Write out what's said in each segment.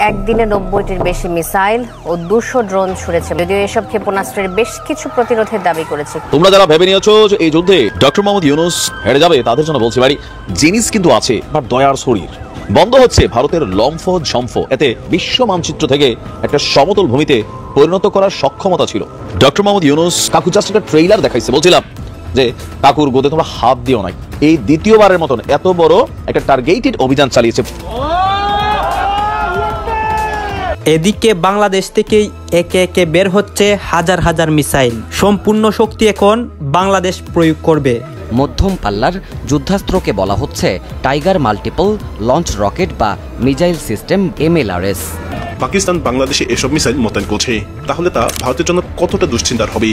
একদিনে 90টির বেশি মিসাইল ও 200 ড্রোন ছুড়েছে। যদিও এসব ক্ষেপণাস্ত্রের বেশ কিছু প্রতিরোধের দাবি করেছে। তোমরা যারা ভেবে নিয়েছো যে এই যুদ্ধে ডক্টর মোহাম্মদ ইউনূস হেরে যাবে, তাদের জন্য বলছি ভাই, জিনিস কিন্তু আছে, বাট দয়ার শরীর। বন্ধ হচ্ছে ভারতের লম্ফ ঝম্ফ, এতে বিশ্ব মানচিত্র থেকে একটা সমতল ভূমিতে পরিণত করার সক্ষমতা ছিল ডক্টর মোহাম্মদ ইউনূস। কাকু জাস্ট একটা ট্রেইলার দেখাইছে, বলছিলাম যে কাকুর গোদে তোমরা হাত দিও নাই। এই দ্বিতীয়বারের মতন এত বড় একটা টার্গেটেড অভিযান চালিয়েছে। এদিকে বাংলাদেশ থেকেই একে একে বের হচ্ছে হাজার হাজার মিসাইল। সম্পূর্ণ শক্তি এখন বাংলাদেশ প্রয়োগ করবে। মধ্যম পাল্লার যুদ্ধাস্ত্রকে বলা হচ্ছে টাইগার মাল্টিপল লঞ্চ রকেট বা মিসাইল সিস্টেম MLRS। পাকিস্তান বাংলাদেশে এসব মিসাইল মোতায়েন করছে, তাহলে তা ভারতের জন্য কতটা দুশ্চিন্তার হবে।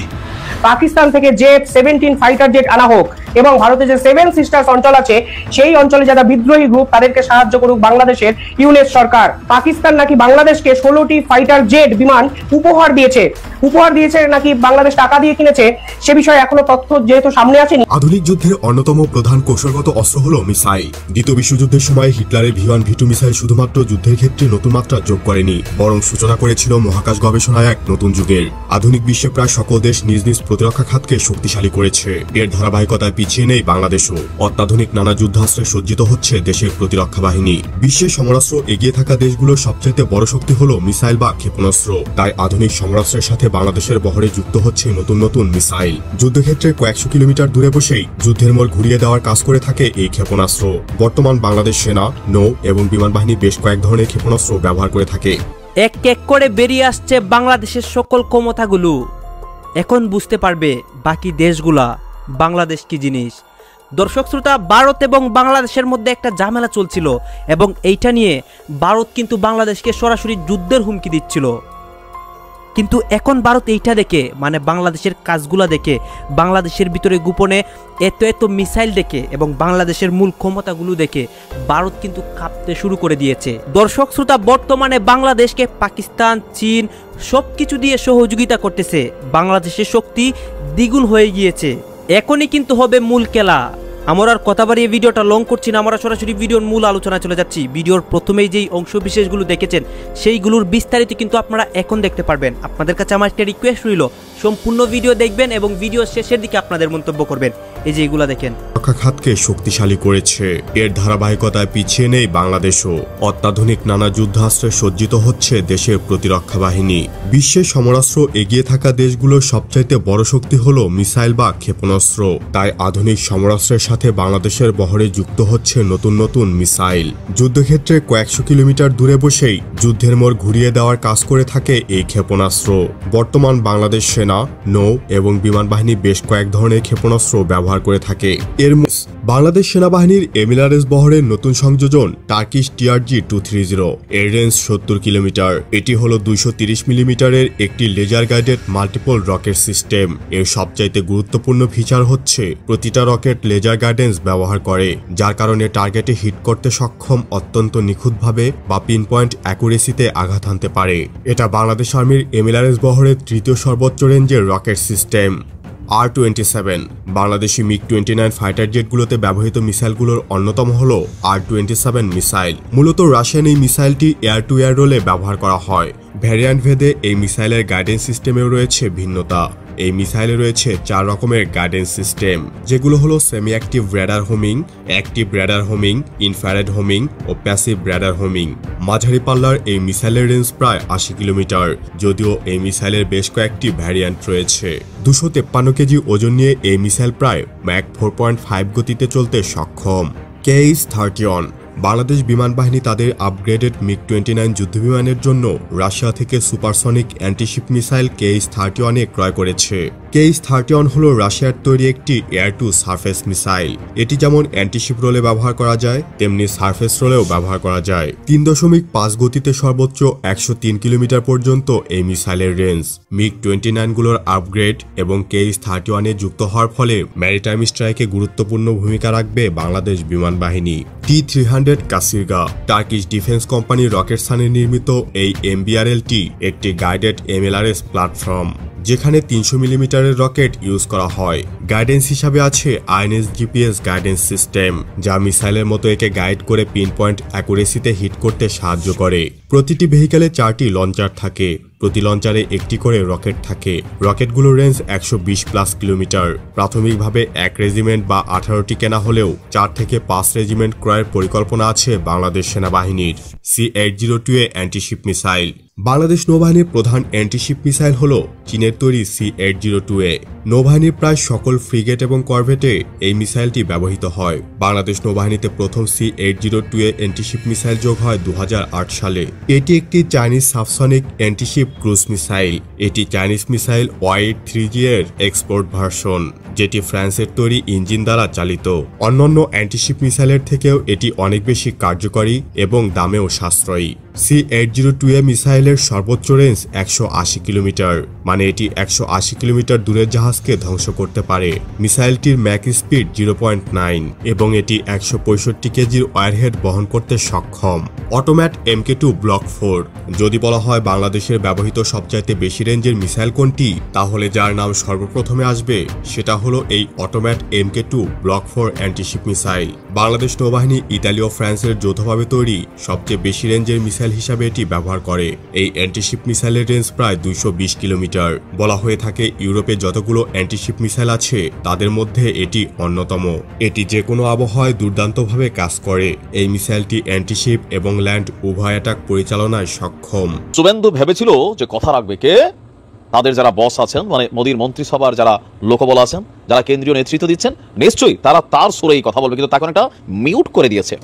পাকিস্তান থেকে J-17 ফাইটার জেট আনা হোক এবং ভারতে যে 7 সিস্টার্স অঞ্চল আছে সেই অঞ্চলে যারা বিদ্রোহী গ্রুপ তাদেরকে সাহায্য করুক বাংলাদেশের ইউনিট সরকার। পাকিস্তান নাকি বাংলাদেশকে 16টি ফাইটার জেট বিমান উপহার দিয়েছে নাকি বাংলাদেশ টাকা দিয়ে কিনেছে, সে বিষয়ে এখনো তথ্য যেহেতু সামনে আসেনি। আধুনিক যুদ্ধের অন্যতম প্রধান কৌশলগত অস্ত্র হলো মিসাইল। দ্বিতীয় বিশ্বযুদ্ধের সময় হিটলারের V1 V2 মিসাইল শুধুমাত্র যুদ্ধের ক্ষেত্রে নতুন মাত্রা যোগ করেনি, বরং সূচনা করেছিল মহাকাশ গবেষণায় এক নতুন যুগের। আধুনিক বিশ্বে প্রায় সকল দেশ নিজ নিজ প্রতিরক্ষা খাতকে শক্তিশালী করেছে। এর ধারাবাহিকতায় পিছিয়ে নেই বাংলাদেশও। অত্যাধুনিক নানা যুদ্ধাস্ত্রে সজ্জিত হচ্ছে দেশের প্রতিরক্ষা বাহিনী। বিশ্বের সমরাস্ত্র এগিয়ে থাকা দেশগুলোর সবচেয়ে বড় শক্তি হলো মিসাইল বা ক্ষেপণাস্ত্র। তাই আধুনিক সমরাস্ত্রের সাথে বাংলাদেশের বহরে যুক্ত হচ্ছে নতুন নতুন মিসাইল। যুদ্ধক্ষেত্রে কয়েকশো কিলোমিটার দূরে বসেই যুদ্ধের মোড় ঘুরিয়ে দেওয়ার কাজ করে থাকে এই ক্ষেপণাস্ত্র। বর্তমান বাংলাদেশ সেনা, নৌ এবং বিমান বাহিনী বেশ কয়েক ধরনের ক্ষেপণাস্ত্র ব্যবহার করে থাকে। এক এক করে বেরিয়ে আসছে বাংলাদেশের সকল ক্ষমতাগুলো। এখন বুঝতে পারবে বাকি দেশগুলা বাংলাদেশ কি জিনিস। দর্শক শ্রোতা, ভারত এবং বাংলাদেশের মধ্যে একটা ঝামেলা চলছিল এবং এইটা নিয়ে ভারত কিন্তু বাংলাদেশকে সরাসরি যুদ্ধের হুমকি দিচ্ছিল। কিন্তু এখন ভারত এইটা দেখে, মানে বাংলাদেশের কাজগুলা দেখে, বাংলাদেশের ভিতরে গোপনে এত মিসাইল দেখে এবং বাংলাদেশের মূল ক্ষমতাগুলো দেখে ভারত কিন্তু কাঁপতে শুরু করে দিয়েছে। দর্শক শ্রোতা, বর্তমানে বাংলাদেশকে পাকিস্তান, চীন সবকিছু দিয়ে সহযোগিতা করতেছে। বাংলাদেশের শক্তি দ্বিগুণ হয়ে গিয়েছে। এখনই কিন্তু হবে মূল খেলা। আমরা আর কথা বাড়িয়ে ভিডিওটা লং করছি না, আমরা সরাসরি ভিডিওর মূল আলোচনায় চলে যাচ্ছি। ভিডিওর প্রথমেই যেই অংশ বিশেষগুলো দেখেছেন সেইগুলোর বিস্তারিত কিন্তু আপনারা এখন দেখতে পারবেন। আপনাদের কাছে আমার একটা রিকোয়েস্ট রইল, সম্পূর্ণ ভিডিও দেখবেন এবং ভিডিও শেষের দিকে আপনাদের মন্তব্য করবেন। এই যে এগুলা দেখেন, প্রতিরক্ষা খাতকে শক্তিশালী করেছে। এর ধারাবাহিকতায় পিছিয়ে নেই বাংলাদেশও। অত্যাধুনিক নানা যুদ্ধাস্ত্রে সজ্জিত হচ্ছে দেশের প্রতিরক্ষা বাহিনী। বিশ্বের সমরাস্ত্র এগিয়ে থাকা দেশগুলোর সবচাইতে বড় শক্তি হলো মিসাইল বা ক্ষেপণাস্ত্র। তাই আধুনিক সমরাস্ত্রের সাথে বাংলাদেশের বহরে যুক্ত হচ্ছে নতুন নতুন মিসাইল। যুদ্ধক্ষেত্রে কয়েকশো কিলোমিটার দূরে বসেই যুদ্ধের মোড় ঘুরিয়ে দেওয়ার কাজ করে থাকে এই ক্ষেপণাস্ত্র। বর্তমান বাংলাদেশ সেনা, নৌ এবং বিমান বাহিনী বেশ কয়েক ধরনের ক্ষেপণাস্ত্র ব্যবহার করে থাকে। এর বাংলাদেশ সেনাবাহিনীর MLRS বহরের নতুন সংযোজন টার্কিশ TRG-230। এর রেঞ্জ 70 কিলোমিটার। এটি হলো 230 মিলিমিটারের একটি laser guided multiple rocket system. এর সবচাইতে গুরুত্বপূর্ণ ফিচার হচ্ছে প্রতিটা রকেট লেজার গাইডেন্স ব্যবহার করে, যার কারণে টার্গেটে হিট করতে সক্ষম, অত্যন্ত নিখুঁতভাবে বা পিন পয়েন্ট অ্যাকুরেসিতে আঘাত হানতে পারে। এটা বাংলাদেশ আর্মির MLRS বহরের তৃতীয় সর্বোচ্চ রেঞ্জের রকেট সিস্টেম। R-27 বাংলাদেশি MiG-29 ফাইটার জেটগুলোতে ব্যবহৃত মিসাইলগুলোর অন্যতম হল R-27 মিসাইল। মূলত রাশিয়ান এই মিসাইলটি এয়ার টু এয়ার রোলে ব্যবহার করা হয়। ভ্যারিয়েন্ট ভেদে এই মিসাইলের গাইডেন্স সিস্টেমেও রয়েছে ভিন্নতা। এই মিসাইলে রয়েছে 4 রকমের গাইডেন্স সিস্টেম, যেগুলো হলো semi active radar homing, active radar homing, infrared homing ও প্যাসিভ রেডার হোমিং। মাঝারি পাল্লার এই মিসাইলের রেঞ্জ প্রায় 80 কিলোমিটার, যদিও এই মিসাইলের বেশ কয়েকটি ভ্যারিয়েন্ট রয়েছে। 253 কেজি ওজন নিয়ে এই মিসাইল প্রায় ম্যাক 4.5 গতিতে চলতে সক্ষম। KH-31 বাংলাদেশ বিমান বাহিনী তাদের আপগ্রেডেড MiG-29 যুদ্ধবিমানের জন্য রাশিয়া থেকে সুপারসনিক অ্যান্টিশিপ মিসাইল KH-31 ক্রয় করেছে। KH-31 হল রাশিয়ার তৈরি একটি এয়ার টু সারফেস মিসাইল। এটি যেমন অ্যান্টিশিপ রোলে ব্যবহার করা যায়, তেমনি সারফেস রোলেও ব্যবহার করা যায়। 3.5 গতিতে সর্বোচ্চ 103 কিলোমিটার পর্যন্ত এই মিসাইলের রেঞ্জ। MiG-29 গুলোর আপগ্রেড এবং KH-31 যুক্ত হওয়ার ফলে ম্যারিটাইম স্ট্রাইকে গুরুত্বপূর্ণ ভূমিকা রাখবে বাংলাদেশ বিমান বাহিনী। T-300 কাসিরগা টার্কিশ ডিফেন্স কোম্পানি রকেটসানে নির্মিত এই MBRL-টি একটি গাইডেড MLRS প্ল্যাটফর্ম। যেখানে 300 মিলিমিটারের রকেট ইউজ করা হয়। গাইডেন্স হিসাবে আছে আইএনএস জিপিএস গাইডেন্স সিস্টেম, যা মিসাইলের মতো একে গাইড করে পিন পয়েন্ট অ্যাকুরেসিতে হিট করতে সাহায্য করে। প্রতিটি ভেহিকেলে 4টি লঞ্চার থাকে, প্রতি লঞ্চারে একটি করে রকেট থাকে। রকেটগুলোর রেঞ্জ 120+ কিলোমিটার। প্রাথমিকভাবে 1 রেজিমেন্ট বা 18টি কেনা হলেও 4 থেকে 5 রেজিমেন্ট ক্রয়ের পরিকল্পনা আছে বাংলাদেশ সেনাবাহিনীর। C802A antiship missile. বাংলাদেশ নৌবাহিনীর প্রধান অ্যান্টিশিপ মিসাইল হল চীনের তৈরি C802A। নৌবাহিনীর প্রায় সকল ফ্রিগেট এবং করভেটে এই মিসাইলটি ব্যবহৃত হয়। বাংলাদেশ নৌবাহিনীতে প্রথম C802A অ্যান্টিশিপ মিসাইল যোগ হয় 2008 সালে। এটি একটি Chinese subsonic antiship cruise missile. এটি চাইনিজ মিসাইল Y3G এর এক্সপোর্ট ভার্সন, যেটি ফ্রান্সের তৈরি ইঞ্জিন দ্বারা চালিত। অন্যান্য অ্যান্টিশিপ মিসাইলের থেকেও এটি অনেক বেশি কার্যকরী এবং দামেও সাশ্রয়ী। C802A মিসাইলের সর্বোচ্চ রেঞ্জ 180 কিলোমিটার, মানে এটি 180 কিলোমিটার দূরের জাহাজকে ধ্বংস করতে পারে। মিসাইলটির ম্যাক স্পিড 0.9 এবং এটি 165 কেজির ওয়ারহেড বহন করতে সক্ষম। অটোম্যাট MK2 ব্লক 4। যদি বলা হয় বাংলাদেশের ব্যবহৃত সবচাইতে বেশি রেঞ্জের মিসাইল কোনটি, তাহলে যার নাম সর্বপ্রথমে আসবে সেটা হলো এই অটোম্যাট MK2 block 4 antiship missile. Bangladesh নৌবাহিনী, ইতালি ও ফ্রান্সের যৌথভাবে তৈরি সবচেয়ে বেশি রেঞ্জের মিসাইল হিসাবে এটি ব্যবহার করে। এই অ্যান্টিশিপ মিসাইলের রেঞ্জ প্রায় 220 কিলোমিটার। বলা হয়ে থাকে ইউরোপে যতগুলো অ্যান্টিশিপ মিসাইল আছে তাদের মধ্যে এটি অন্যতম। এটি যে কোনো আবহাওয়ায় দুর্দান্তভাবে কাজ করে। এই মিসাইলটি অ্যান্টিশিপ এবং ল্যান্ড উভয় অ্যাটাক পরিচালনায় সক্ষম। শুভেন্দু ভেবেছিল যে কথা রাখবে কে? তাদের যারা বস আছেন, মানে মোদীর মন্ত্রিসভার যারা লোকবল আছেন, যারা কেন্দ্রীয় নেতৃত্ব দিচ্ছেন, নিশ্চয়ই তারা তার সুরেই কথা বলবে, কিন্তু তাকে একটা মিউট করে দিয়েছে।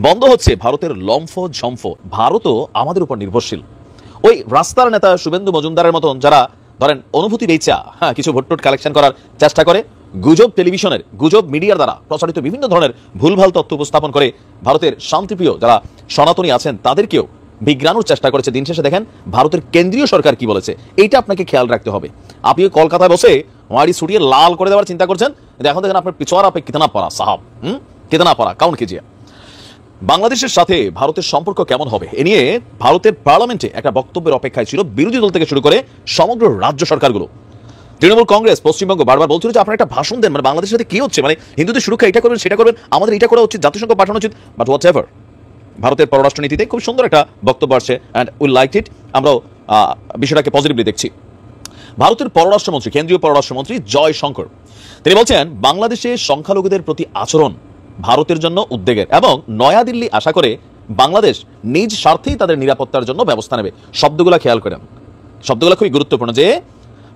বন্ধ হচ্ছে ভারতের লম্ফ ঝম্ফ। ভারতও আমাদের উপর নির্ভরশীল। ওই রাস্তার নেতা শুভেন্দু মজুমদারের মতন যারা ধরেন অনুভূতি বেচা কিছু ভোট কালেকশন করার চেষ্টা করে, গুজব টেলিভিশনের, গুজব মিডিয়ার দ্বারা প্রচারিত বিভিন্ন ধরনের ভুলভাল তথ্য উপস্থাপন করে ভারতের শান্তিপ্রিয় যারা সনাতনী আছেন তাদেরকেও বিজ্ঞানোর চেষ্টা করেছে। দিন শেষে দেখেন ভারতের কেন্দ্রীয় সরকার কি বলেছে, এইটা আপনাকে খেয়াল রাখতে হবে। আপনি কলকাতায় বসে ওয়ারি ছুটিয়ে লাল করে দেওয়ার চিন্তা করছেন, এখন দেখেন আপনার পিছুয়ার আপে কিতনা পড়া সাহাব, কিতনা পড়া কাউন্ট কিজিয়া। বাংলাদেশের সাথে ভারতের সম্পর্ক কেমন হবে এ নিয়ে ভারতের পার্লামেন্টে একটা বক্তব্যের অপেক্ষায় ছিল বিরোধী দল থেকে শুরু করে সমগ্র রাজ্য সরকারগুলো। তৃণমূল কংগ্রেস পশ্চিমবঙ্গ বারবার বলছিল যে আপনারা একটা ভাষণ দেন, মানে বাংলাদেশের সাথে কি হচ্ছে, মানে হিন্দুদের সুরক্ষা এটা করবেন সেটা করবেন, আমাদের এটা করা উচিত, জাতিসংঘ পাঠানো উচিত, বাট হোয়াট এভার। ভারতের পররাষ্ট্রনীতিতে খুব সুন্দর একটা বক্তব্য আসছে অ্যান্ড উই লাইক ইট। আমরাও বিষয়টাকে পজিটিভলি দেখছি। ভারতের পররাষ্ট্রমন্ত্রী, কেন্দ্রীয় পররাষ্ট্রমন্ত্রী জয়শঙ্কর, তিনি বলছেন বাংলাদেশে সংখ্যালঘুদের প্রতি আচরণ ভারতের জন্য উদ্বেগের এবং নয়াদিল্লি আশা করে বাংলাদেশ নিজ স্বার্থেই তাদের নিরাপত্তার জন্য ব্যবস্থা নেবে। শব্দগুলো খেয়াল করেন, শব্দগুলো খুবই গুরুত্বপূর্ণ। যে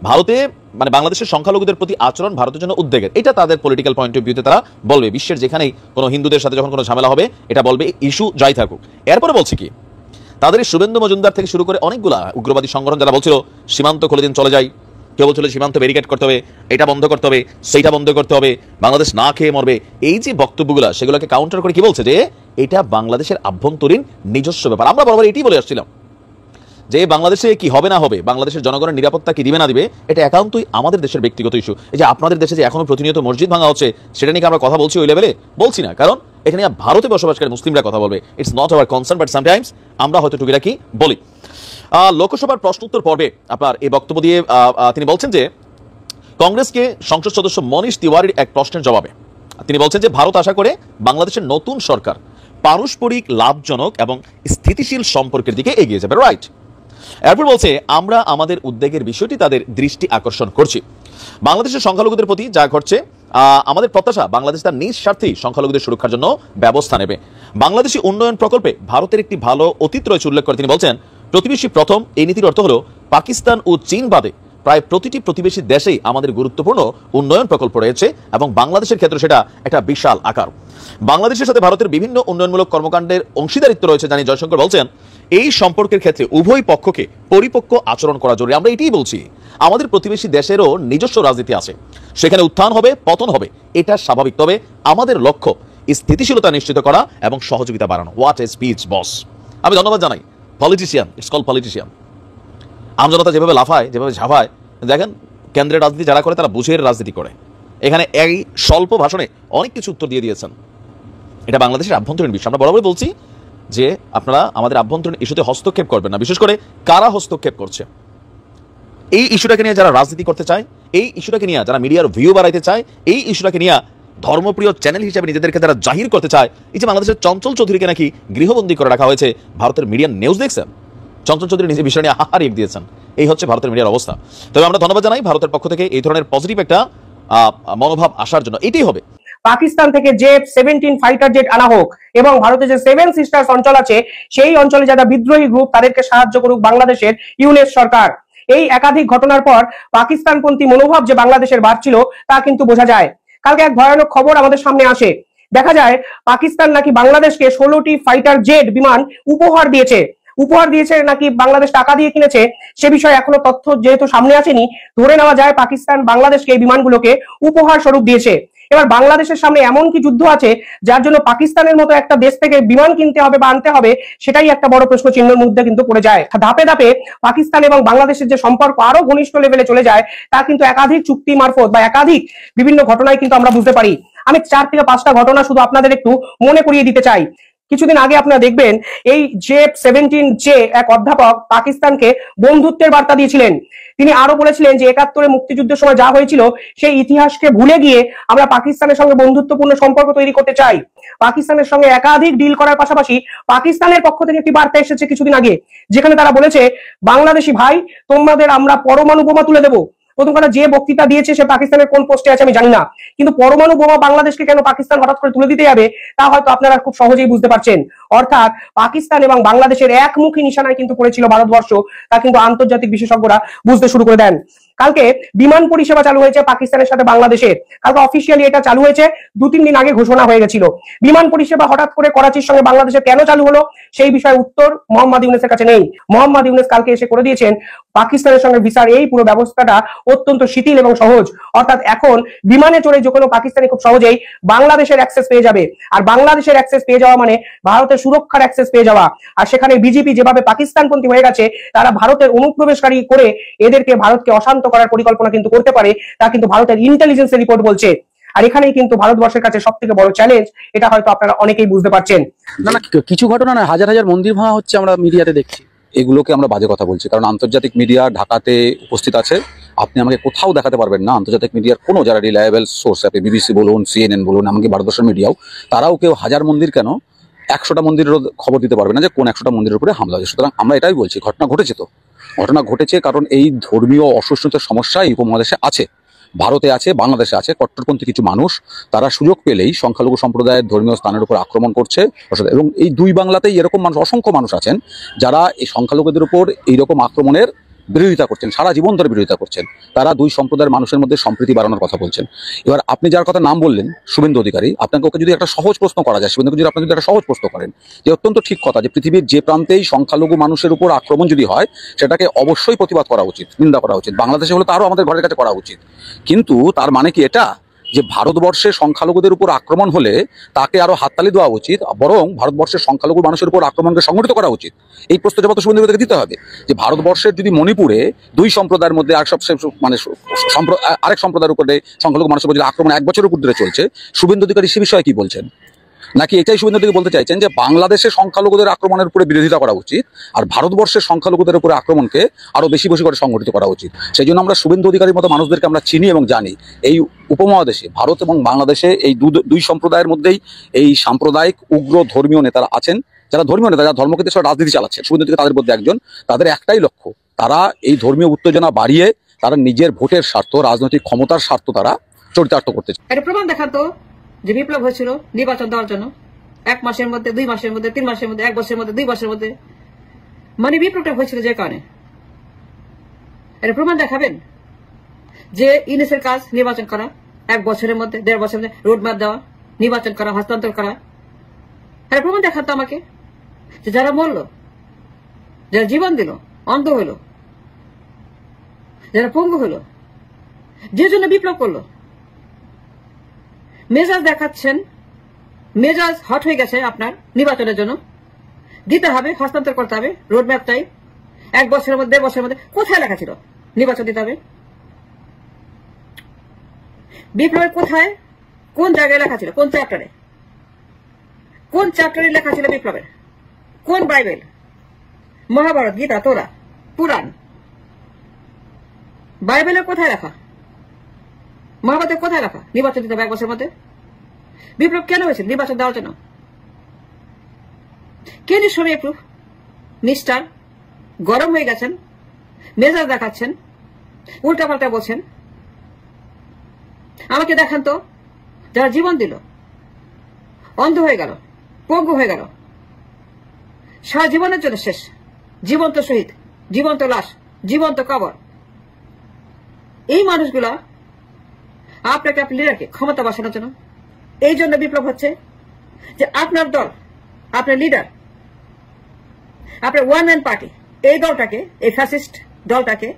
ভারতে মানে বাংলাদেশের সংখ্যালঘুদের প্রতি আচরণ ভারতের জন্য উদ্বেগের, এটা তাদের পলিটিক্যাল পয়েন্ট অফ ভিউতে তারা বলবে। বিশ্বের যেখানেই কোনো হিন্দুদের সাথে যখন কোনো ঝামেলা হবে এটা বলবে, ইস্যু যাই থাকুক। এরপরে বলছে কি, তাদের শুভেন্দু মজুমদার থেকে শুরু করে অনেকগুলা উগ্রবাদী সংগঠন যারা বলছিল সীমান্ত খুলে দিন চলে যায়, কেউ বলছিল সীমান্ত ব্যারিকেড করতে হবে, এটা বন্ধ করতে হবে, সেইটা বন্ধ করতে হবে, বাংলাদেশ না খেয়ে মরবে, এই যে বক্তব্যগুলো সেগুলোকে কাউন্টার করে কি বলছে যে এটা বাংলাদেশের আভ্যন্তরীণ নিজস্ব ব্যাপার। আমরা বরাবর এটাই বলে আসছিলাম যে বাংলাদেশে কি হবে না হবে, বাংলাদেশের জনগণের নিরাপত্তা কি দিবে না দিবে, এটা একান্তই আমাদের দেশের ব্যক্তিগত ইস্যু। এই যে আপনাদের দেশে যে এখনো প্রতিনিয়ত মসজিদ ভাঙা হচ্ছে সেটা নিয়ে আমরা কথা বলছি ওই লেভেলে বলছি না, কারণ এখানে ভারতে বসবাসকারী মুসলিমরা কথা বলবে, it's not our concern, but sometimes আমরা হয়তো টুকিটাকি বলি। লোকসভার প্রশ্নোত্তর পর্বে আপনার এই বক্তব্য দিয়ে তিনি বলছেন যে কংগ্রেসকে সংসদ সদস্য মনীষ তিওয়ারির এক প্রশ্নের জবাবে তিনি বলছেন যে ভারত আশা করে বাংলাদেশের নতুন সরকার পারস্পরিক লাভজনক এবং স্থিতিশীল সম্পর্কের দিকে এগিয়ে যাবে। রাইট। এরপর বলছে আমরা আমাদের উদ্বেগের বিষয়টি তাদের দৃষ্টি আকর্ষণ করছি। বাংলাদেশের সংখ্যালঘুদের প্রতি যা ঘটছে আমাদের প্রত্যাশা বাংলাদেশ তার নিজ স্বার্থেই সংখ্যালঘুদের সুরক্ষার জন্য ব্যবস্থা নেবে। বাংলাদেশি উন্নয়ন প্রকল্পে ভারতের একটি ভালো অতীত রয়েছে উল্লেখ করে তিনি বলছেন প্রতিবেশী প্রথম। এই নীতির অর্থ হলো পাকিস্তান ও চীন বাদে প্রায় প্রতিটি প্রতিবেশী দেশেই আমাদের গুরুত্বপূর্ণ উন্নয়ন প্রকল্প রয়েছে এবং বাংলাদেশের ক্ষেত্রে সেটা একটা বিশাল আকার। বাংলাদেশের সাথে ভারতের বিভিন্ন উন্নয়নমূলক কর্মকাণ্ডের অংশীদারিত্ব রয়েছে জানি জয়শঙ্কর বলছেন এই সম্পর্কের ক্ষেত্রে উভয় পক্ষকে পরিপক্ক আচরণ করা জরুরি। আমরা এটাই বলছি, আমাদের প্রতিবেশী দেশেরও নিজস্ব রাজনীতি আছে, সেখানে উত্থান হবে পতন হবে, এটা স্বাভাবিক। তবে আমাদের লক্ষ্য স্থিতিশীলতা নিশ্চিত করা এবং সহযোগিতা বাড়ানো। হোয়াট এ স্পিচ বস। আমি ধন্যবাদ জানাই পলিটিশিয়ান, ইটস কল পলিটিশিয়ান। আমজনতা যেভাবে লাফায়, যেভাবে ঝাঁপায়, দেখেন কেন্দ্রের রাজনীতি যারা করে তারা বুঝের রাজনীতি করে। এখানে এই স্বল্প ভাষণে অনেক কিছু উত্তর দিয়ে দিয়েছেন। এটা বাংলাদেশের আভ্যন্তরীণ বিষয়। আমরা বরাবর বলছি যে আপনারা আমাদের আভ্যন্তরীণ ইস্যুতে হস্তক্ষেপ করবেন না, বিশেষ করে কারা হস্তক্ষেপ করছে। এই ইস্যুটাকে নিয়ে যারা রাজনীতি করতে চায়, এই ইস্যুটাকে নিয়ে যারা মিডিয়ার ভিউ বাড়াইতে চায়, এই ইস্যুটাকে নিয়ে ধর্মপ্রিয় চ্যানেল হিসেবে নিজেদেরকে যারা জাহির করতে চায়, এই যে বাংলাদেশের চঞ্চল চৌধুরীকে নাকি গৃহবন্দী করে রাখা হয়েছে, ভারতের মিডিয়ার নিউজ দেখছেন, চঞ্চল চৌধুরী নিজে বিষয় নিয়ে হাহারিয়ে দিয়েছেন। এই হচ্ছে ভারতের মিডিয়ার অবস্থা। তবে আমরা ধন্যবাদ জানাই ভারতের পক্ষ থেকে এই ধরনের পজিটিভ একটা মনোভাব আসার জন্য। এটাই হবে। পাকিস্তান থেকে J-17 ফাইটার জেট আনা হোক এবং ভারতে যে 7 সিস্টার্স অঞ্চল আছে সেই অঞ্চলে যারা বিদ্রোহী গ্রুপ তাদেরকে সাহায্য করুক বাংলাদেশের ইউনিস সরকার। এই একাধিক ঘটনার পর পাকিস্তানপন্থী মনোভাব যে বাংলাদেশের বাড়ছিল তা কিন্তু বোঝা যায়। কালকে এক ভয়ানক খবর আমাদের সামনে আসে, দেখা যায় পাকিস্তান নাকি বাংলাদেশকে 16টি ফাইটার জেট বিমান উপহার দিয়েছে নাকি বাংলাদেশ টাকা দিয়ে কিনেছে, সে বিষয়ে এখনো তথ্য যেহেতু সামনে আসেনি, ধরে নেওয়া যায় পাকিস্তান বাংলাদেশকে এই বিমানগুলোকে উপহার স্বরূপ দিয়েছে। এবার বাংলাদেশের সামনে এমন কি যুদ্ধ আছে যার জন্য পাকিস্তানের মতো একটা দেশ থেকে বিমান কিনতে হবে বা আনতে হবে, সেটাই একটা বড় প্রশ্ন চিহ্নের মধ্যে কিন্তু পড়ে যায়। ধাপে ধাপে পাকিস্তান এবং বাংলাদেশের যে সম্পর্ক আরো ঘনিষ্ঠ লেভেলে চলে যায়, তা কিন্তু একাধিক চুক্তি মারফত বা একাধিক বিভিন্ন ঘটনায় কিন্তু আমরা বুঝতে পারি। আমি 4 থেকে 5টা ঘটনা শুধু আপনাদের একটু মনে করিয়ে দিতে চাই। কিছুদিন আগে আপনারা দেখবেন এই J-17 এক অধ্যাপক পাকিস্তানকে বন্ধুত্বের বার্তা দিয়েছিলেন। তিনি আরো বলেছিলেন যে 71-এ মুক্তিযুদ্ধের সময় যা হয়েছিল সেই ইতিহাসকে ভুলে গিয়ে আমরা পাকিস্তানের সঙ্গে বন্ধুত্বপূর্ণ সম্পর্ক তৈরি করতে চাই। পাকিস্তানের সঙ্গে একাধিক ডিল করার পাশাপাশি পাকিস্তানের পক্ষ থেকে একটি বার্তা এসেছে কিছুদিন আগে, যেখানে তারা বলেছে, বাংলাদেশি ভাই তোমাদের আমরা পরমাণু বোমা তুলে দেবো। প্রথম কথা, যে বক্তৃতা দিয়েছে সে পাকিস্তানের কোন পোস্টে আছে আমি জানি না, কিন্তু পরমাণু বোমা বাংলাদেশকে কেন পাকিস্তান হঠাৎ করে তুলে দিতে যাবে তা হয়তো আপনারা খুব সহজেই বুঝতে পারছেন। অর্থাৎ পাকিস্তান এবং বাংলাদেশের একমুখী নিশানায় কিন্তু পড়েছিল ভারতবর্ষ, তা কিন্তু আন্তর্জাতিক বিশেষজ্ঞরা বুঝতে শুরু করে দেন। কালকে বিমান পরিষেবা চালু হয়েছে পাকিস্তানের সাথে বাংলাদেশের, কালকে অফিসিয়ালি এটা চালু হয়েছে, 2-3 দিন আগে ঘোষণা হয়ে গেছিল। বিমান পরিষেবা হঠাৎ করে করাচির সঙ্গে বাংলাদেশে কেন চালু হলো সেই বিষয়ে উত্তর মোহাম্মদ ইউনূসের কাছে নেই। মোহাম্মদ ইউনূস কালকে এসে করে দিয়েছেন পাকিস্তানের সঙ্গে ভিসার এই পুরো ব্যবস্থাটা অত্যন্ত শিথিল এবং সহজ। অর্থাৎ এখন বিমানে চড়ে যে কোনো পাকিস্তানি খুব সহজেই বাংলাদেশের অ্যাক্সেস পেয়ে যাবে, আর বাংলাদেশের অ্যাক্সেস পেয়ে যাওয়া মানে ভারতের সুরক্ষার অ্যাক্সেস পেয়ে যাওয়া। আর সেখানে বিজেপি যেভাবে পাকিস্তানপন্থী হয়ে গেছে, তারা ভারতের অনুপ্রবেশকারী করে এদেরকে ভারতকে অশান্ত করার পরিকল্পনা কিন্তু করতে পারে, তা কিন্তু ভারতের ইন্টেলিজেন্সের রিপোর্ট বলছে। আর এখানেই কিন্তু ভারতবর্ষের কাছে সব থেকে বড় চ্যালেঞ্জ, এটা হয়তো আপনারা অনেকেই বুঝতে পারছেন। না কিছু ঘটনা না, হাজার হাজার মন্দির ভাঙা হচ্ছে আমরা মিডিয়াতে দেখছি। এগুলোকে আমরা বাজে কথা বলছি, কারণ আন্তর্জাতিক মিডিয়া ঢাকাতে উপস্থিত আছে। আপনি আমাকে কোথাও দেখাতে পারবেন না আন্তর্জাতিক মিডিয়ার কোনো যারা রিলায়েবল সোর্স, আপনি বিবিসি বলুন, CNN বলুন, এমনকি ভারতবর্ষের মিডিয়াও, তারাও কেউ হাজার মন্দির কেন 100টা মন্দিরেরও খবর দিতে পারবে না যে কোন 100টা মন্দিরের উপরে হামলা হয়েছে। সুতরাং আমরা এটাই বলছি, ঘটনা ঘটেছে কারণ এই ধর্মীয় অসহিষ্ণুতার সমস্যা এই উপমহাদেশে আছে, ভারতে আছে, বাংলাদেশে আছে। কট্টরপন্থী কিছু মানুষ তারা সুযোগ পেলেই সংখ্যালঘু সম্প্রদায়ের ধর্মীয় স্থানের উপর আক্রমণ করছে। এবং এই দুই বাংলাতেই এরকম মানুষ, অসংখ্য মানুষ আছেন যারা এই সংখ্যালঘুদের উপর এইরকম আক্রমণের বিরোধিতা করছেন, সারা জীবন ধরে বিরোধিতা করছেন। তারা দুই সম্প্রদায়ের মানুষের মধ্যে সম্প্রীতি বাড়ানোর কথা বলছেন। এবার আপনি যার কথা নাম বললেন শুভেন্দু অধিকারী, আপনাকে ওকে যদি একটা সহজ প্রশ্ন করা যায়, শুভেন্দুকে যদি আপনি যদি একটা সহজ প্রশ্ন করেন যে অত্যন্ত ঠিক কথা যে পৃথিবীর যে প্রান্তেই সংখ্যালঘু মানুষের উপর আক্রমণ যদি হয় সেটাকে অবশ্যই প্রতিবাদ করা উচিত, নিন্দা করা উচিত। বাংলাদেশে হলে তারও আমাদের ঘরের কাছে করা উচিত, কিন্তু তার মানে কি এটা যে ভারতবর্ষে সংখ্যালঘুদের উপর আক্রমণ হলে তাকে আরো হাততালি দেওয়া উচিত, বরং ভারতবর্ষের সংখ্যালঘু মানুষের উপর আক্রমণকে সংগঠিত করা উচিত? এই প্রশ্ন জবাব তো শুভেন্দু অধিকারীকে দিতে হবে যে ভারতবর্ষের যদি মণিপুরে দুই সম্প্রদায়ের মধ্যে আরেক সম্প্রদায়ের উপরে সংখ্যালঘু মানুষের উপর যদি আক্রমণ 1 বছরের উপর ধরে চলছে, শুভেন্দু অধিকারী সে বিষয়ে কি বলছেন? নাকি এটাই শুভেন্দু অধিকারী বলতে চাইছেন যে বাংলাদেশের সংখ্যালঘুদের আক্রমণের উপরে বিরোধিতা করা উচিত আর ভারতবর্ষের সংখ্যালঘুদের উপরে আক্রমণকে আরো বেশি বেশি করে সংগঠিত করা উচিত? সেই জন্য আমরা শুভেন্দু অধিকারীর মতো মানুষদেরকে আমরা চিনি এবং জানি। এই উপমহাদেশে ভারত এবং বাংলাদেশে এই দুই সম্প্রদায়ের মধ্যেই এই সাম্প্রদায়িক উগ্র ধর্মীয় নেতারা আছেন, যারা ধর্মীয় নেতা, যারা ধর্মকে রাজনীতি চালাচ্ছে। শুভেন্দু অধিকারী তাদের মধ্যে একজন। তাদের একটাই লক্ষ্য, তারা এই ধর্মীয় উত্তেজনা বাড়িয়ে তারা নিজের ভোটের স্বার্থ, রাজনৈতিক ক্ষমতার স্বার্থ তারা চরিতার্থ করতে চায়। এটা প্রমাণ দেখাতো যে বিপ্লব হয়েছিল নির্বাচন দেওয়ার জন্য 1 মাসের মধ্যে, 2 মাসের মধ্যে, 3 মাসের মধ্যে, 1 বছরের মধ্যে, 2 বছরের মধ্যে, মানে বিপ্লবটা হয়েছিল যে কারণে। এটা প্রমাণ দেখাবেন যে ইউনূসের কাজ নির্বাচন করা, 1 বছরের মধ্যে, 1.5 বছরের মধ্যে রোড ম্যাপ দেওয়া, নির্বাচন করা, হস্তান্তর করা। এটা প্রমাণ দেখাতো আমাকে যে যারা মরল, যারা জীবন দিল, অন্ধ হইল, যারা পঙ্গু হইল, যে জন্য বিপ্লব করলো, মেজাজ দেখাচ্ছেন, মেজাজ হট হয়ে গেছে আপনার নির্বাচনের জন্য, দিতে হবে, হস্তান্তর করতে হবে, রোড ম্যাপ চাই। 1 বছরের মধ্যে, 1.5 বছরের মধ্যে কোথায় লেখা ছিল নির্বাচন দিতে হবে? বিপ্লবের কোথায়, কোন জায়গায় লেখা ছিল, কোন চ্যাপ্টারে লেখা ছিল বিপ্লবের? কোন বাইবেল, মহাভারত, গীতা, তোরা, পুরাণ? বাইবেলের কোথায় রাখা, মহাভারতের কোথায় রাখা নির্বাচন দিতে হবে 1 বছরের মধ্যে? বিপ্লব কেন হয়েছিল? নির্বাচন দেওয়ার জন্য। কে নিঃসময় একটু মিস্টার গরম হয়ে গেছেন, মেজাজ দেখাচ্ছেন, উল্টাপাল্টা বলছেন। আমাকে দেখান তো যারা জীবন দিল, অন্ধ হয়ে গেল, পঙ্গু হয়ে গেল, সারা জীবনের জন্য শেষ, জীবন্ত শহীদ, জীবন্ত লাশ, জীবন্ত কবর। এই মানুষগুলা আপনাকে, আপনার লিডারকে ক্ষমতা বসানোর জন্য। এই জন্য বিপ্লব হচ্ছে যে আপনার দল, আপনার লিডার, আপনার ওয়ান ম্যান পার্টি, এই দলটাকে, এই ফ্যাসিস্ট দলটাকে,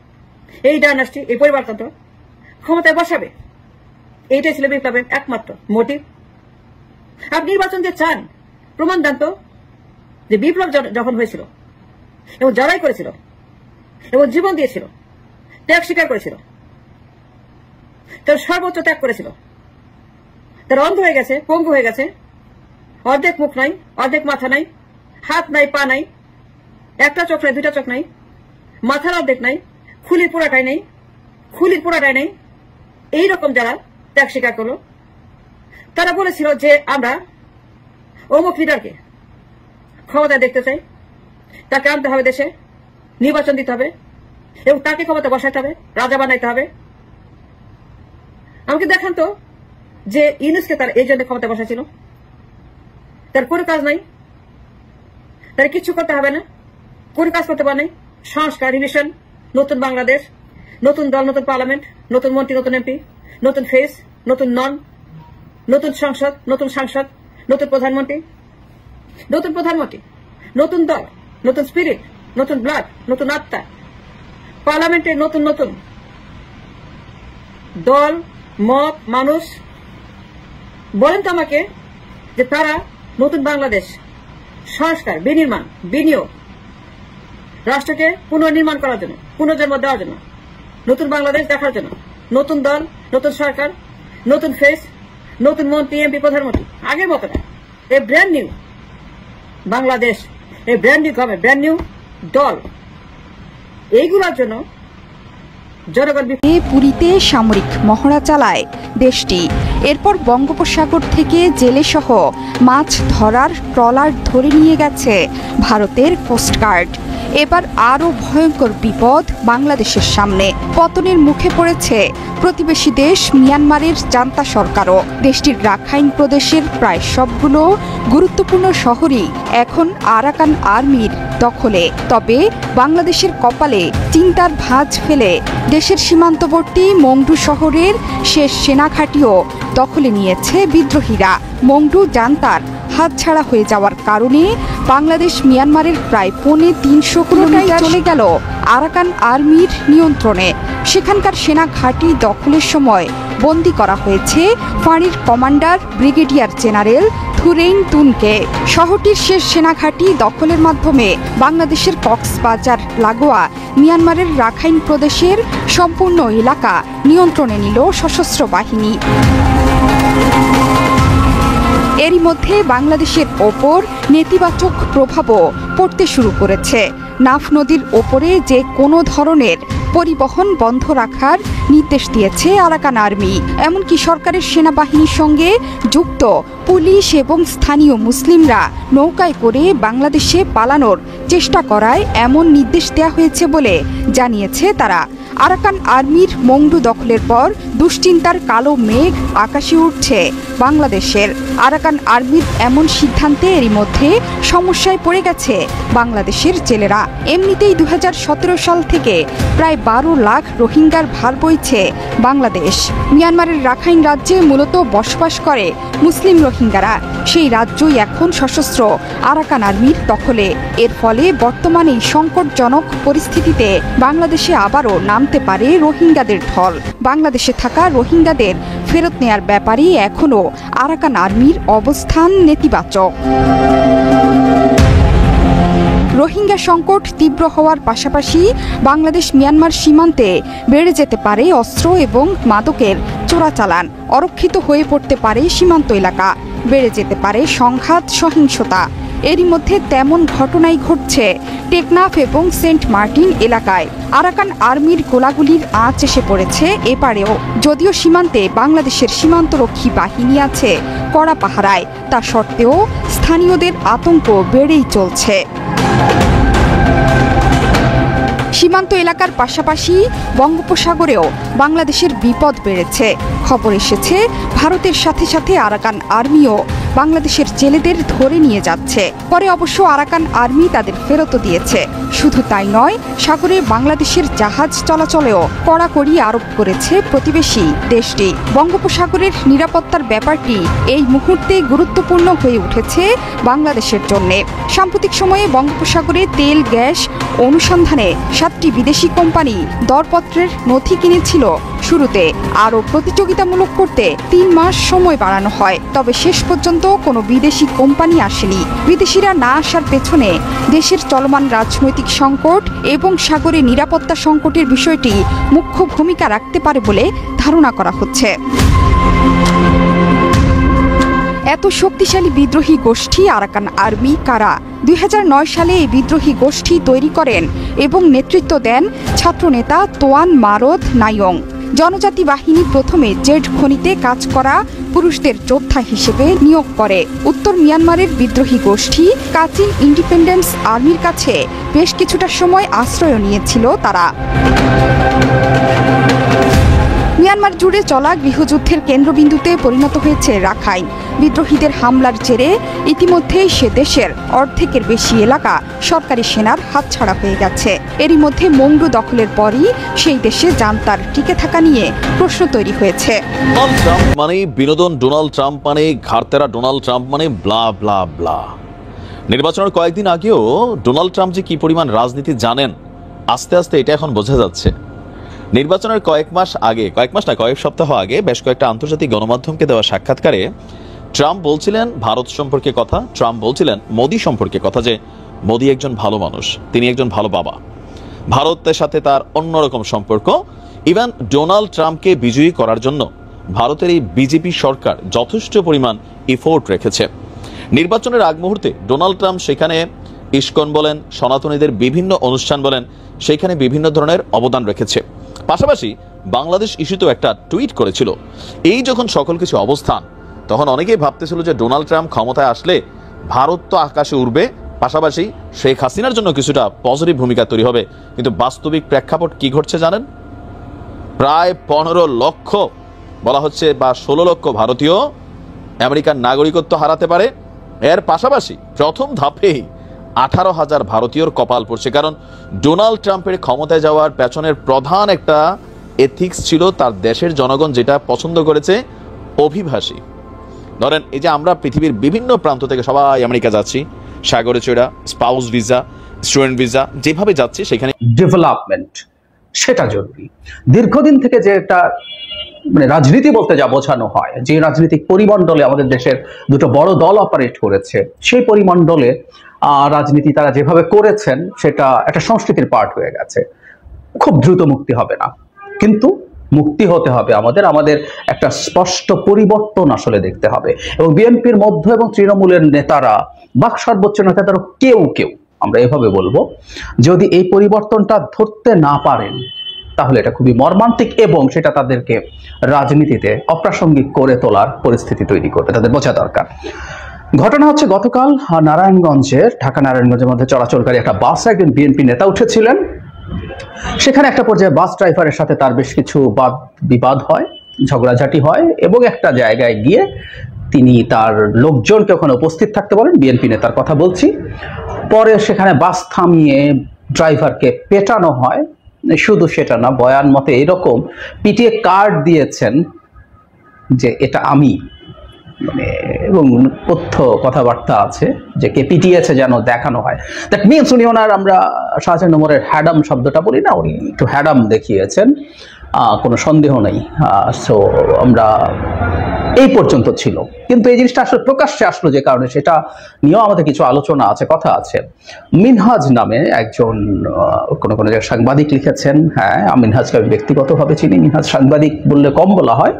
এই ডাইনাস্টি, এই পরিবারতন্ত্র ক্ষমতায় বসাবে। এইটাই ছিল বিপ্লবের একমাত্র মোটিভ। আপনি নির্বাচন যে চান, প্রমাণ দেন তো যে বিপ্লব যখন হয়েছিল এবং যারাই করেছিল এবং জীবন দিয়েছিল, ত্যাগ স্বীকার করেছিল, তার সর্বোচ্চ ত্যাগ করেছিল, তার অন্ধ হয়ে গেছে, পঙ্গু হয়ে গেছে, অর্ধেক মুখ নাই, অর্ধেক মাথা নাই, হাত নাই, পা নাই, একটা চোখ নাই, 2টা চোখ নাই, মাথার অর্ধেক নাই, খুলির পুরাটাই নেই, খুলির পুরাটাই নেই, এইরকম যারা ত্যাগ স্বীকার করলো, তারা বলেছিল যে আমরা অমুক লিডারকে ক্ষমতায় দেখতে চাই, তাকে আনতে হবে দেশে, নির্বাচন দিতে হবে এবং তাকে ক্ষমতা বসাতে হবে, রাজা বানাইতে হবে। আমাকে দেখান তো যে ইউনুসকে তারা এই জন্য ক্ষমতা বসাছিল। তার কোনো কাজ নাই, তার কিছু করতে হবে না, কোনো কাজ করতে পারে নাই। সংস্কার, রিভিশন, নতুন বাংলাদেশ, নতুন দল, নতুন পার্লামেন্ট, নতুন মন্ত্রী, নতুন এমপি, নতুন ফেস, নতুন নন, নতুন সংসদ, নতুন সাংসদ, নতুন প্রধানমন্ত্রী, নতুন দল, নতুন স্পিরিট, নতুন ব্লাড, নতুন আত্মা, পার্লামেন্টে নতুন নতুন দল, মত, মানুষ। বলেন তো আমাকে যে তারা নতুন বাংলাদেশ, সংস্কার, বিনির্মাণ, বিনিয়োগ, রাষ্ট্রকে পুনর্নির্মাণ করার জন্য, পুনর্জন্ম দেওয়ার জন্য, নতুন বাংলাদেশ দেখার জন্য, নতুন দল, নতুন সরকার, নতুন ফেস, নতুন মন্ত্রী, এমপি, প্রধানমন্ত্রী, আগের মতো না, এ ব্র্যান্ড নিউ বাংলাদেশ, এ brand new government, brand new দল। এইগুলোর জন্য জনগণ পুরীতে সামরিক মহড়া চালায় দেশটি। এরপর বঙ্গোপসাগর থেকে জেলেসহ মাছ ধরার ট্রলার ধরে নিয়ে গেছে ভারতের কোস্টগার্ড। এবার আরও ভয়ঙ্কর বিপদ বাংলাদেশের সামনে। পতনের মুখে পড়েছে প্রতিবেশী দেশ মিয়ানমারের জান্তা সরকারও। দেশটির রাখাইন প্রদেশের প্রায় সবগুলো গুরুত্বপূর্ণ শহরই এখন আরাকান আর্মির দখলে। তবে বাংলাদেশের কপালে চিন্তার ভাঁজ ফেলে দেশের সীমান্তবর্তী মংডু শহরের শেষ সেনাঘাঁটিও দখলে নিয়েছে বিদ্রোহীরা। মংডু জান্তার হাতছাড়া হয়ে যাওয়ার কারণে বাংলাদেশ মিয়ানমারের প্রায় 350 কিলোমিটার চলে গেল আরাকান আর্মির নিয়ন্ত্রণে। সেখানকার সেনা ঘাঁটি দখলের সময় বন্দী করা হয়েছে ফাঁড়ির কমান্ডার ব্রিগেডিয়ার জেনারেল থুরেইন তুনকে। শহরটির শেষ সেনাঘাঁটি দখলের মাধ্যমে বাংলাদেশের কক্সবাজার লাগোয়া মিয়ানমারের রাখাইন প্রদেশের সম্পূর্ণ এলাকা নিয়ন্ত্রণে নিল সশস্ত্র বাহিনী। এরই মধ্যে বাংলাদেশের ওপর নেতিবাচক প্রভাবও পড়তে শুরু করেছে। নাফ নদীর ওপরে যে কোনো ধরনের পরিবহন বন্ধ রাখার নির্দেশ দিয়েছে আরাকান আর্মি। এমনকি সরকারের সেনাবাহিনীর সঙ্গে যুক্ত পুলিশ এবং স্থানীয় মুসলিমরা নৌকায় করে বাংলাদেশে পালানোর চেষ্টা করায় এমন নির্দেশ দেওয়া হয়েছে বলে জানিয়েছে তারা। আরাকান আর্মির মংডু দখলের পর দুশ্চিন্তার কালো মেঘ আকাশে উঠছে বাংলাদেশের। আরাকান আর্মির এমন সিদ্ধান্তে এরই মধ্যে সমস্যায় পড়ে গেছে বাংলাদেশের জেলেরা। এমনিতেই 2017 সাল থেকে প্রায় 12 লাখ রোহিঙ্গার ভার বইছে বাংলাদেশ। মিয়ানমারের রাখাইন রাজ্যে মূলত বসবাস করে মুসলিম রোহিঙ্গারা। সেই রাজ্যই এখন সশস্ত্র আরাকান আর্মির দখলে। এর ফলে বর্তমানে সংকটজনক পরিস্থিতিতে বাংলাদেশে আবারও নামতে পারে রোহিঙ্গাদের ঢল। বাংলাদেশে থাকা রোহিঙ্গাদের ফেরত নেয়ার ব্যাপারে এখনও আরাকান আর্মির অবস্থান নেতিবাচক। রোহিঙ্গা সংকট তীব্র হওয়ার পাশাপাশি বাংলাদেশ মিয়ানমার সীমান্তে বেড়ে যেতে পারে অস্ত্র এবং মাদকের চোরাচালান। অরক্ষিত হয়ে পড়তে পারে সীমান্ত এলাকা, বেড়ে যেতে পারে সংঘাত, সহিংসতা। এরই মধ্যে তেমন ঘটনাই ঘটছে টেকনাফ এবং সেন্ট মার্টিন এলাকায়। আরাকান আর্মির গোলাগুলির আঁচ এসে পড়েছে এপারেও। যদিও সীমান্তে বাংলাদেশের সীমান্তরক্ষী বাহিনী আছে কড়া পাহারায়, তা সত্ত্বেও স্থানীয়দের আতঙ্ক বেড়েই চলছে। সীমান্ত এলাকার পাশাপাশি বঙ্গোপসাগরেও বাংলাদেশের বিপদ বেড়েছে। খবর এসেছে ভারতের সাথে সাথে আরাকান আর্মিও বাংলাদেশের জেলেদের ধরে নিয়ে যাচ্ছে। পরে অবশ্য আরাকান আর্মি তাদের ফেরতও দিয়েছে। শুধু তাই নয়, সাগরে বাংলাদেশের জাহাজ চলাচলেও কড়াকড়ি আরোপ করেছে প্রতিবেশী দেশটি। বঙ্গোপসাগরের নিরাপত্তার ব্যাপারটি এই মুহূর্তে গুরুত্বপূর্ণ হয়ে উঠেছে বাংলাদেশের জন্য। সাম্প্রতিক সময়ে বঙ্গোপসাগরে তেল গ্যাস অনুসন্ধানে 7টি বিদেশি কোম্পানি দরপত্রের নথি কিনেছিল। শুরুতে আরও প্রতিযোগিতামূলক করতে 3 মাস সময় বাড়ানো হয়, তবে শেষ পর্যন্ত কোনো বিদেশি কোম্পানি আসেনি। বিদেশিরা না আসার পেছনে দেশের চলমান রাজনৈতিক সংকট এবং সাগরে নিরাপত্তা সংকটের বিষয়টি মুখ্য ভূমিকা রাখতে পারে বলে ধারণা করা হচ্ছে। এত শক্তিশালী বিদ্রোহী গোষ্ঠী আরাকান আর্মি কারা? 2009 সালে এই বিদ্রোহী গোষ্ঠী তৈরি করেন এবং নেতৃত্ব দেন ছাত্রনেতা তোয়ান মারদ নাইয়ং। জনজাতি বাহিনী প্রথমে জেড খনিতে কাজ করা পুরুষদের যোদ্ধা হিসেবে নিয়োগ করে। উত্তর মিয়ানমারের বিদ্রোহী গোষ্ঠী কাচিন ইন্ডিপেন্ডেন্স আর্মির কাছে বেশ কিছুটা সময় আশ্রয় নিয়েছিল তারা। মিয়ানমার জুড়ে চলা গৃহযুদ্ধের কেন্দ্রবিন্দুতে পরিণত হয়েছে রাখাইন। বিদ্রোহীদের হামলার জেরে ইতিমধ্যেই সে দেশের অর্ধেকের বেশি এলাকা সরকারি সেনার হাতছাড়া হয়ে গেছে। এরই মধ্যে মংডু দখলের পরই সেই দেশে জান্তার টিকে থাকা নিয়ে প্রশ্ন তৈরি হয়েছে। ডোনাল্ড ট্রাম্প মানে বিনোদন, ডোনাল্ড ট্রাম্প মানে ঘাড়তেরা, ডোনাল্ড ট্রাম্প মানে ব্লা ব্লা ব্লা। নির্বাচনের কয়েকদিন আগেও ডোনাল্ড ট্রাম্প যে কি পরিমাণ রাজনীতি জানেন, আস্তে আস্তে এটা এখন বোঝা যাচ্ছে। নির্বাচনের কয়েক সপ্তাহ আগে বেশ কয়েকটা আন্তর্জাতিক গণমাধ্যমকে দেওয়া সাক্ষাৎকারে ট্রাম্প বলছিলেন ভারত সম্পর্কে কথা, ট্রাম্প বলছিলেন মোদি সম্পর্কে কথা, যে মোদি একজন ভালো মানুষ, তিনি একজন ভালো বাবা, ভারতের সাথে তার অন্যরকম সম্পর্ক। ইভেন ডোনাল্ড ট্রাম্পকে বিজয়ী করার জন্য ভারতের এই বিজেপি সরকার যথেষ্ট পরিমাণ এফোর্ট রেখেছে। নির্বাচনের আগ মুহূর্তে ডোনাল্ড ট্রাম্প সেখানে ইস্কন বলেন, সনাতনীদের বিভিন্ন অনুষ্ঠান বলেন, সেখানে বিভিন্ন ধরনের অবদান রেখেছে। পাশাপাশি বাংলাদেশ ইস্যুতেও একটা টুইট করেছিল। এই যখন সকল কিছু অবস্থান, তখন অনেকেই ভাবতেছিল যে ডোনাল্ড ট্রাম্প ক্ষমতায় আসলে ভারত তো আকাশে উঠবে, পাশাপাশি শেখ হাসিনার জন্য কিছুটা পজিটিভ ভূমিকা তৈরি হবে। কিন্তু বাস্তবিক প্রেক্ষাপট কি ঘটছে জানেন? প্রায় 15 লক্ষ বলা হচ্ছে বা 16 লক্ষ ভারতীয় আমেরিকার নাগরিকত্ব হারাতে পারে। এর পাশাপাশি প্রথম ধাপেই 18,000 ভারতীয়র কপাল পড়ছে। কারণ ডোনাল্ড ট্রাম্পের ক্ষমতায় যাওয়ার পেছনের প্রধান একটা এথিক্স ছিল তার দেশের জনগণ যেটা পছন্দ করেছে, অভিবাসী। ধরেন এই যে আমরা পৃথিবীর বিভিন্ন প্রান্ত থেকে সবাই আমেরিকা যাচ্ছি, সাগরে চড়া, স্পাউস ভিসা, স্টুডেন্ট ভিসা, যেভাবে যাচ্ছে সেখানে ডেভেলপমেন্ট সেটা জরুরি। দীর্ঘদিন থেকে যে একটা মানে রাজনীতি বলতে যা বোঝানো হয়, যে রাজনৈতিক পরিমণ্ডলে আমাদের দেশের দুটো বড় দল অপারেট করেছে, সেই পরিমণ্ডলে রাজনীতি তারা যেভাবে করেছেন সেটা একটা সংস্কৃতির পার্ট হয়ে গেছে। খুব দ্রুত মুক্তি হবে না, কিন্তু মুক্তি হতে হবে আমাদের একটা স্পষ্ট পরিবর্তন আসলে দেখতে হবে। এবং বিএনপির মধ্য এবং তৃণমূলের নেতারা বা সর্বোচ্চ নেতারা কেউ আমরা এভাবে বলবো, যদি এই পরিবর্তনটা ধরতে না পারেন তাহলে এটা খুবই মর্মান্তিক এবং সেটা তাদেরকে রাজনীতিতে অপ্রাসঙ্গিক করে তোলার পরিস্থিতি তৈরি করবে, তাদের বোঝা দরকার। ঘটনা হচ্ছে গতকাল ঢাকা নারায়ণগঞ্জের মধ্যে চলাচলকারী একটা বাসে একজন বিএনপি নেতা উঠেছিলেন। সেখানে একটা পর্যায়ে বাস ড্রাইভারের সাথে তার বেশ কিছু বিবাদ হয়, ঝগড়াঝাটি হয় এবং একটা জায়গায় গিয়ে তিনি তার লোকজনকে ওখানে উপস্থিত থাকতে বলেন, বিএনপি নেতার কথা বলছি। পরে সেখানে বাস থামিয়ে ড্রাইভারকে পেটানো হয়। শুধু সেটা না, বয়ান মতে এরকম পিটিয়ে কার্ড দিয়েছেন যে এটা আমি, মানে এবং তথ্য কথাবার্তা আছে যে কে পিটিয়েছে যেন দেখানো হয়। দ্যাট মিনস উনি ওনার, আমরা শাহজাহান নোমরের হ্যাডাম শব্দটা বলি না, উনি একটু হ্যাডাম দেখিয়েছেন, কোনো সন্দেহ নেই। সো আমরা এই পর্যন্ত ছিল। কিন্তু এই জিনিসটা আসলে প্রকাশ্যে আসলো যে কারণে, সেটা নিয়েও আমাদের কিছু আলোচনা আছে, কথা আছে। মিনহাজ নামে একজন কোনো কোনো জায়গায় সাংবাদিক লিখেছেন, হ্যাঁ মিনহাজকে আমি ব্যক্তিগতভাবে চিনি, মিনহাজ সাংবাদিক বললে কম বলা হয়।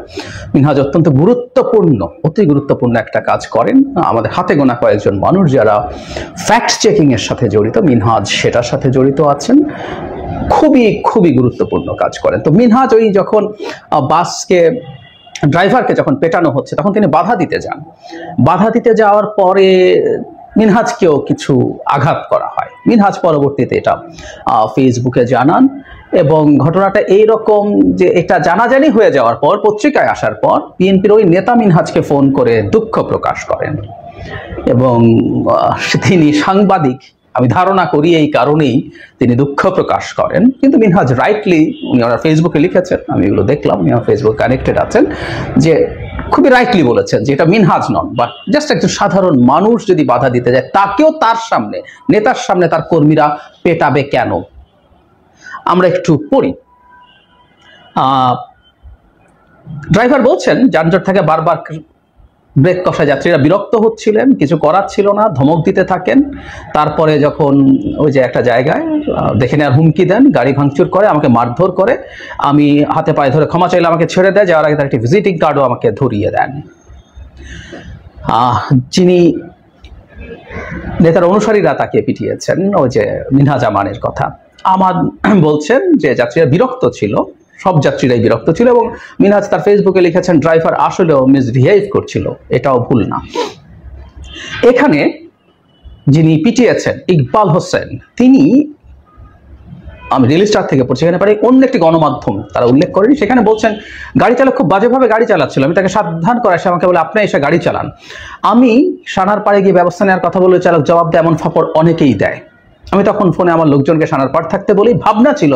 মিনহাজ অত্যন্ত গুরুত্বপূর্ণ, অতি গুরুত্বপূর্ণ একটা কাজ করেন। আমাদের হাতে গোনা কয়েকজন মানুষ যারা ফ্যাক্ট চেকিং এর সাথে জড়িত, মিনহাজ সেটার সাথে জড়িত আছেন, খুবই খুবই গুরুত্বপূর্ণ কাজ করেন। তো মিনহাজ ওই যখন ড্রাইভারকে যখন পেটানো হচ্ছে তখন তিনি বাধা দিতে যান। বাধা দিতে যাওয়ার পরে মিনহাজকেও কিছু আঘাত করা হয়। মিনহাজ পরবর্তীতে এটা ফেসবুকে জানান এবং ঘটনাটা এইরকম যে এটা জানাজানি হয়ে যাওয়ার পর, পত্রিকায় আসার পর বিএনপির ওই নেতা মিনহাজকে ফোন করে দুঃখ প্রকাশ করেন এবং তিনি সাংবাদিক, আমি ধারণা করি এই কারণেই তিনি দুঃখ প্রকাশ করেন। কিন্তু মিনহাজ রাইটলি, উনি ওনার ফেসবুকে লিখেছেন, আমি এগুলো দেখলাম, উনি আমার ফেসবুক কানেক্টেড আছেন, যে খুবই রাইটলি বলেছেন যে এটা মিনহাজ নন, বা জাস্ট একজন সাধারণ মানুষ যদি বাধা দিতে যায়, তাকেও তার সামনে, নেতার সামনে তার কর্মীরা পেটাবে কেন? আমরা একটু পড়ি। ড্রাইভার বলছেন যানজট থেকে বারবার ব্রেক কষা, যাত্রীরা বিরক্ত হচ্ছিলেন, কিছু করার ছিল না, ধমক দিতে থাকেন। তারপরে যখন ওই যে একটা জায়গায় দেখে নেওয়ার হুমকি দেন, গাড়ি ভাঙচুর করে, আমাকে মারধর করে, আমি হাতে পায়ে ধরে ক্ষমা চাইলে আমাকে ছেড়ে দেয়, যাওয়ার আগে তার একটি ভিজিটিং কার্ডও আমাকে ধরিয়ে দেন। যিনি নেতার অনুসারীরা তাকে পিটিয়েছেন, ওই যে মিনহাজ আমানের কথা। আমান বলছেন যে যাত্রীরা বিরক্ত ছিল, সব যাত্রীরাই বিরক্ত ছিল, এবং মিনহাজ তার ফেসবুকে লিখেছেন ড্রাইভার আসলেও মিসবিহেভ করছিল, এটাও ভুল না। এখানে যিনি পিটিয়েছেন ইকবাল হোসেন, তিনি, আমি রিল স্টার থেকে পড়ছি, এখানে পারে অন্য একটি গণমাধ্যম তারা উল্লেখ করেনি, সেখানে বলছেন গাড়ি চালক খুব বাজেভাবে গাড়ি চালাচ্ছিল, আমি তাকে সাবধান করা, সে আমাকে বলে আপনি এসে গাড়ি চালান। আমি সানার পাড়ে গিয়ে ব্যবস্থা নেওয়ার কথা বলে চালক জবাব দেয়, এমন ফাপড় অনেকেই দেয়। আমি তখন ফোনে আমার লোকজনকে সানার পাড় থাকতে বলি, ভাবনা ছিল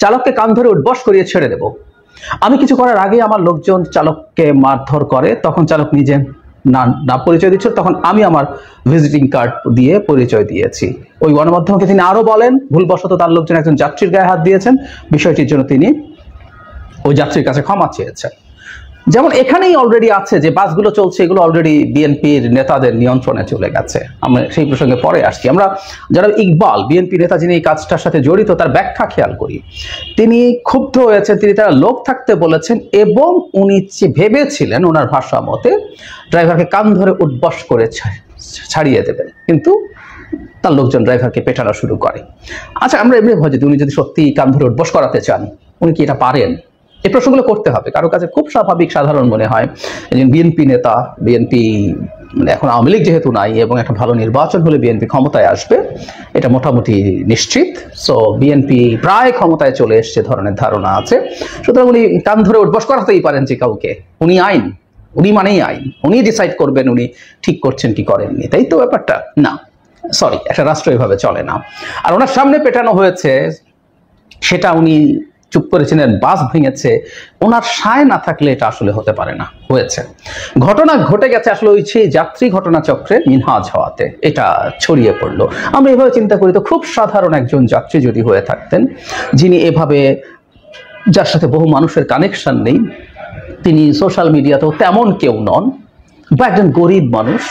চালককে কান ধরে উঠবস করিয়ে ছেড়ে দেব। আমি কিছু করার আগে আমার লোকজন চালককে মারধর করে, তখন চালক নিজে না পরিচয় দিচ্ছিল, তখন আমি আমার ভিজিটিং কার্ড দিয়ে পরিচয় দিয়েছি। ওই গণমাধ্যমকে তিনি আরো বলেন ভুলবশত তার লোকজন একজন যাত্রীর গায়ে হাত দিয়েছেন, বিষয়টির জন্য তিনি ওই যাত্রীর কাছে ক্ষমা চেয়েছেন। যেমন এখানেই অলরেডি আছে যে বাসগুলো চলছে, এগুলো অলরেডি বিএনপির নেতাদের নিয়ন্ত্রণে চলে গেছে। আমরা সেই প্রসঙ্গে পরে আসছি। আমরা যারা ইকবাল, বিএনপি নেতা যিনি এই কাজটার সাথে জড়িত, তার ব্যাখ্যা খেয়াল করি। তিনি ক্ষুব্ধ হয়েছেন, তিনি তারা লোক থাকতে বলেছেন এবং উনি ভেবেছিলেন ওনার ভাষা মতে ড্রাইভারকে কান ধরে উঠবস করে ছাড়িয়ে দেবেন, কিন্তু তার লোকজন ড্রাইভারকে পেটানো শুরু করে। আচ্ছা, আমরা এমনি ভাবি উনি যদি সত্যি কান ধরে উঠবস করাতে চান, উনি কি এটা পারেন? এই প্রশ্নগুলো করতে হবে। কারো কাছে খুব স্বাভাবিক, সাধারণ মনে হয় একজন বিএনপি নেতা, বিএনপি মানে এখন আওয়ামী লীগ যেহেতু নাই এবং একটা ভালো নির্বাচন হলে বিএনপি ক্ষমতায় আসবে, এটা মোটামুটি নিশ্চিত। সো বিএনপি প্রায় ক্ষমতায় চলে এসছে ধরনের ধারণা আছে। সুতরাং উনি কান ধরে উঠবস করাতেই পারেন যে কাউকে। উনি আইন, উনি মানেই আইন, উনি ডিসাইড করবেন উনি ঠিক করছেন কি করেননি, তাই তো ব্যাপারটা? না, সরি, একটা রাষ্ট্র এভাবে চলে না। আর ওনার সামনে পেটানো হয়েছে, সেটা উনি চুপ করেছিলেন, বাস ভেঙেছে, ওনার সায় না থাকলে এটা আসলে হতে পারে না, হয়েছে। ঘটনা ঘটে গেছে আসলে ওই সেই যাত্রী ঘটনা চক্রে মিনহাজ হওয়াতে এটা ছড়িয়ে পড়লো। আমরা এভাবে চিন্তা করি তো খুব সাধারণ একজন যাত্রী যদি হয়ে থাকতেন, যিনি এভাবে, যার সাথে বহু মানুষের কানেকশন নেই, তিনি সোশ্যাল মিডিয়াতেও তেমন কেউ নন, বা একজন গরিব মানুষ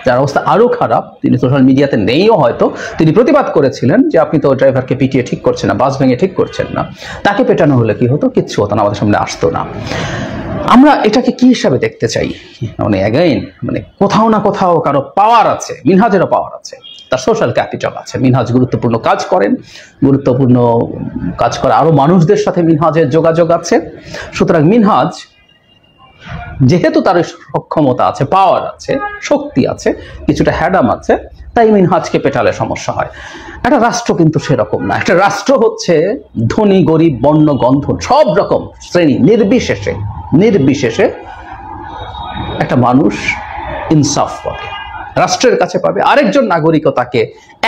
যার অবস্থা আরো খারাপ, তিনি সোশ্যাল মিডিয়াতে নেইও, হয়তো তিনি প্রতিবাদ করেছিলেন যে আপনি তো ড্রাইভারকে পিটিয়ে ঠিক করছেন না, বাস ভেঙে ঠিক করছেন না। তাকে পেটানো হলে কি হতো? কিচ্ছু হতো না, আমাদের সামনে আসতো না। আমরা এটাকে কি হিসাবে দেখতে চাই? মানে অ্যাগেইন, মানে কোথাও না কোথাও কারো পাওয়ার আছে, মিনহাজেরও পাওয়ার আছে, তার সোশ্যাল ক্যাপিটাল আছে। মিনহাজ গুরুত্বপূর্ণ কাজ করেন, গুরুত্বপূর্ণ কাজ করে আরো মানুষদের সাথে মিনহাজের যোগাযোগ আছে। সুতরাং মিনহাজ যেহেতু তার সক্ষমতা আছে, পাওয়ার আছে, শক্তি আছে, কিছুটা হ্যাডাম আছে, তাই মিনহাজকে পেটালে সমস্যা হয়। একটা রাষ্ট্র কিন্তু সেরকম না। একটা রাষ্ট্র হচ্ছে ধনী, গরিব, বর্ণ, গন্ধ, সব রকম শ্রেণী নির্বিশেষে একটা মানুষ ইনসাফ পাবে, রাষ্ট্রের কাছে পাবে, আরেকজন নাগরিকও তাকে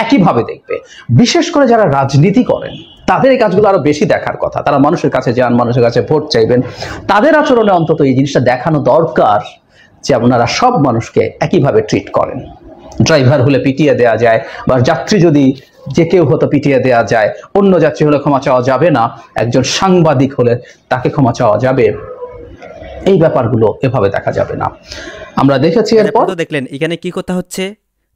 একইভাবে দেখবে। বিশেষ করে যারা রাজনীতি করেন তাদের এই কাজগুলো আরো বেশি দেখার কথা। তারা মানুষের কাছে যান, মানুষের কাছে ভোট চাইবেন, তাদের আচরণে অন্তত এই জিনিসটা দেখানো দরকার যে আপনারা সব মানুষকে একইভাবে ট্রিট করেন। ড্রাইভার হলে পিটিয়ে দেওয়া যায়, বা যাত্রী যদি যে কেউ হতো পিটিয়ে দেওয়া যায়, অন্য যাত্রী হলে ক্ষমা চাওয়া যাবে না, একজন সাংবাদিক হলে তাকে ক্ষমা চাওয়া যাবে। এই ব্যাপারগুলো এভাবে দেখা যাবে না। আমরা দেখেছি এরপর দেখলেন এখানে কি কথা হচ্ছে,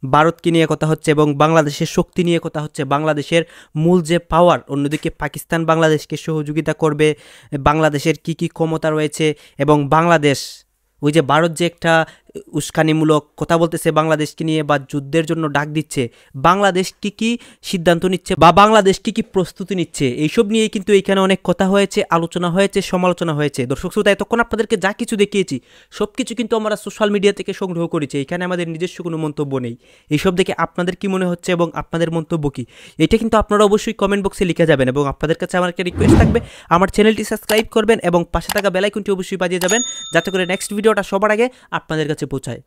ভারতকে নিয়ে কথা হচ্ছে এবং বাংলাদেশের শক্তি নিয়ে কথা হচ্ছে, বাংলাদেশের মূল যে পাওয়ার, অন্যদিকে পাকিস্তান বাংলাদেশকে সহযোগিতা করবে, বাংলাদেশের কি কি ক্ষমতা রয়েছে এবং বাংলাদেশ ওই যে ভারত যে একটা উস্কানিমূলক কথা বলতেছে বাংলাদেশকে নিয়ে বা যুদ্ধের জন্য ডাক দিচ্ছে, বাংলাদেশ কি কি সিদ্ধান্ত নিচ্ছে বা বাংলাদেশ কি কি প্রস্তুতি নিচ্ছে, এইসব নিয়ে কিন্তু এখানে অনেক কথা হয়েছে, আলোচনা হয়েছে, সমালোচনা হয়েছে। দর্শক শ্রোতা, এতক্ষণ আপনাদেরকে যা কিছু দেখিয়েছি সব কিছু কিন্তু আমরা সোশ্যাল মিডিয়া থেকে সংগ্রহ করেছি, এখানে আমাদের নিজস্ব কোনো মন্তব্য নেই। এইসব দেখে আপনাদের কি মনে হচ্ছে এবং আপনাদের মন্তব্য কি, এটা কিন্তু আপনারা অবশ্যই কমেন্ট বক্সে লিখে যাবেন। এবং আপনাদের কাছে আমার একটা রিকোয়েস্ট থাকবে, আমার চ্যানেলটি সাবস্ক্রাইব করবেন এবং পাশে থাকা বেল আইকনটি অবশ্যই বাজিয়ে যাবেন, যাতে করে নেক্সট ভিডিওটা সবার আগে আপনাদের কাছে পৌঁছায়।